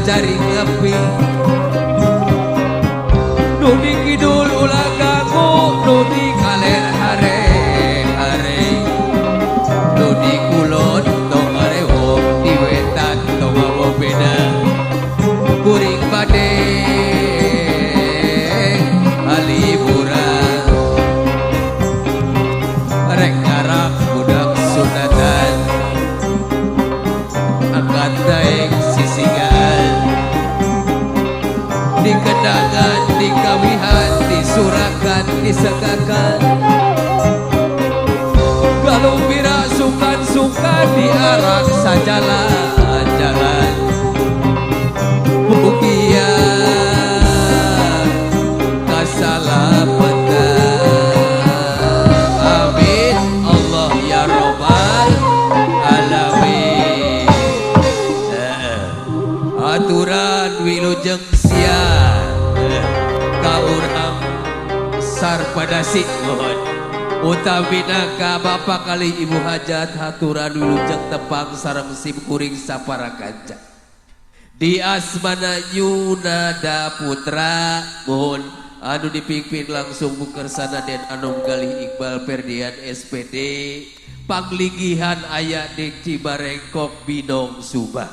cari ngepi Nudi kidul ulah gagu Nudi kaler hare hare Nudi kulon tong arewok di wetan tong mau beda kuring bade aliburan rek ngarap budak sunatan angkat daeng sisingan dikendangan dikawihan disurakan disagakan galuh bira sukan-sukan diarak sajalan jalan bukian kasalapetan amin Allah ya robbal alamin aturan wilujeng sian kaurang sarpadasi mohon utamina ka bapak kali ibu hajat haturan wilujeng tepang sareng sim kuring sapara kanca di asmana Yunada Putra mohon anu dipimpin langsung bukersana dan anu galih Iqbal Ferdian SPD pangligihan ayat di Cibarengkok Binong Subang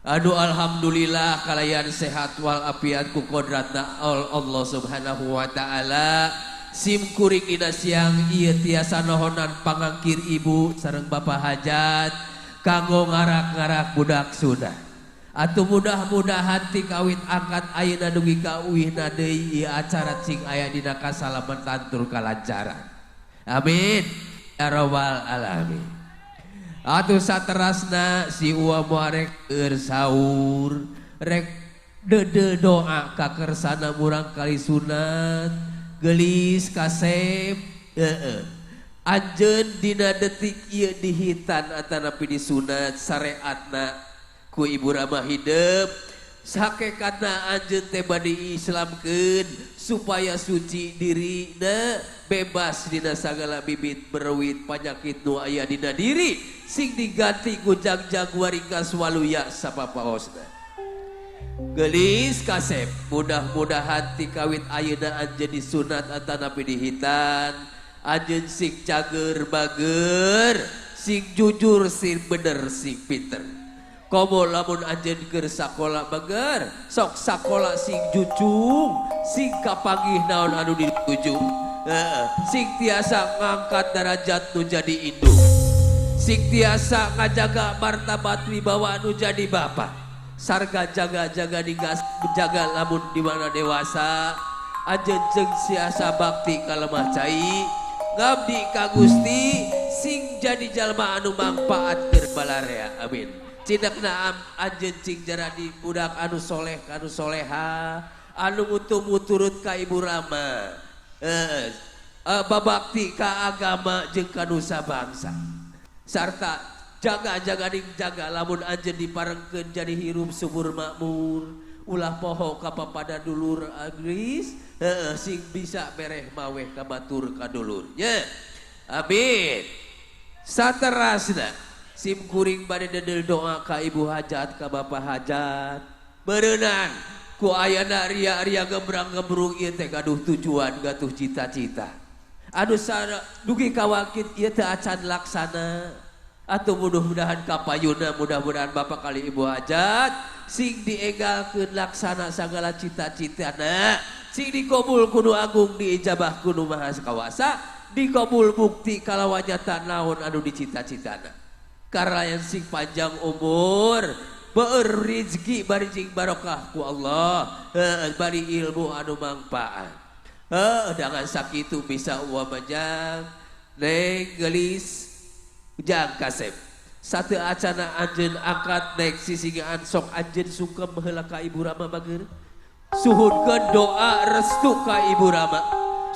anu alhamdulillah kalayan sehat wal afiat ku kodratna Allah subhanahu wa ta'ala sim kuring ina siang ieu tiasa nohonan pangangkir ibu sareng bapak hajat kanggo ngarak-ngarak budak sudah atuh mudah-mudahan ti kawit angkat ayeuna dugi ka uwihna deui ieu acara cing aya dina kasalametan tur kalancaran amin ya rabbal alamin atuh saterasna si uwa moal rek saur rek dede doa ka kersana murang kali sunat gelis kasep anjeun dina detik ieu dihitan atanapi disunat syariatna ku ibu Rama hidup sakekatna anjeun teh bade diislamkeun supaya suci dirina bebas dina sagala bibit berwit panyakit nu aya dina diri sing diganti ku jagjag waringkas waluya sapapaosna gelis kasep mudah-mudahan ti kawit ayeuna anjeun disunat atanapi dihitan anjeun sing cager bager sing jujur sing bener sing pinter komo lamun anjeun keur sakola bager sok sakola sing jucung sing kapanggih naon anu dituju sing tiasa ngangkat derajat nu jadi induk sing tiasa ngajaga martabat wibawa nu jadi bapak sarga jaga-jaga digas jaga lamun di mana dewasa anjeun jeung siasa bakti ka lemah cai ngabdi ka Gusti sing jadi jalma anu mangpaat keur balarea amin cidakna anjeun cing jaradi budak anu soleh anu soleha anu mutu-muturut ka ibu Rama babakti ka agama jeung ka nusa bangsa sarta jaga-jaga ning jaga lamun anjeun diparengkeun jadi hirup subur makmur ulah poho ka papada dulur agris sing bisa bereh maweh ka batur ka dulur nya amin saterasna sim kuring bade dedel doa ka ibu hajat ka bapak hajat berenang ku ayana ria-ria gembrang-gembrung ieu teh gaduh tujuan gaduh cita-cita anu dugi kawakit ieu teh acan laksana atuh mudah-mudahan kapayuna mudah-mudahan bapak kali ibu hajat sing diegalkeun laksana sagala cita-citana sing dikabul kudu agung diijabah kudu maha kawasa dikabul bukti kalawan nyata naon anu dicita-citana karena yang sing panjang umur beur rezeki bari jing barokah ku Allah bari ilmu anu mangpaat dengan sakitu bisa uamanya neng gelis jang kasep satu acana anjeun angkat nek sisingaan sok anjeun sungkem heula ka ibu Rama bager suhunkeun doa restu ka ibu Rama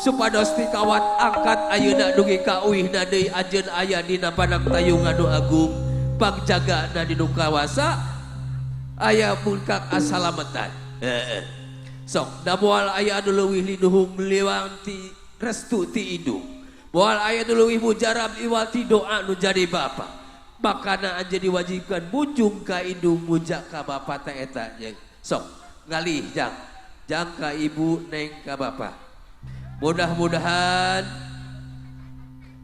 supados ti kawat angkat ayeuna dugi ka uwihna deui anjeun aya dina panang tayungan nu agung pangjagana di nu kawasa aya munkak asalametan sok da moal aya anu leuwih linuhung liwang ti restu ti indung moal aya anu leuwih mujarab iwal ti doa nu jadi bapa makana anje diwajibkan munjung ka indung mujak ka bapa teh eta jeung sok ngalih jang ka ibu neng ka bapa. Mudah-mudahan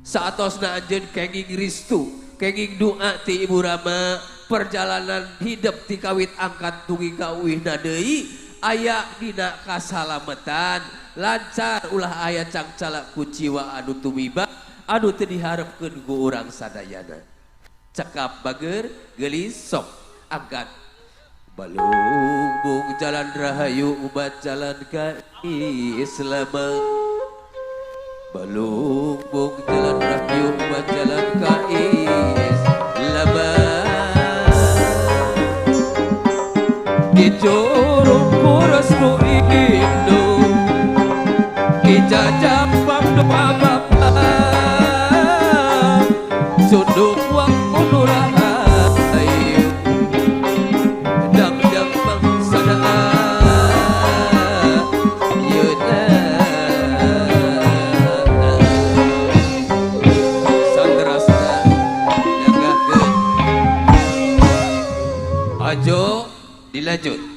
saatosna anjeun kenging ristu kenging doa ti Ibu Rama perjalanan hidup ti kawit angkat dugi ka uwihna deui aya dina kasalamatan lancar ulah aya cangcala ku jiwa anu tumiba anu teu diharepkeun ku urang sadayana. Cekap bager geulis sok angkat. Balungbung jalan rahayu umat jalan ka Islam. Balungbung jalan rahayu umat jalan ka Islam. Di curug kuras ku Indo ijajah doa bapa sunduk waktu nurahayu dang-dang bangsana yeuna sandrasna jagakeun ajo dilanjut.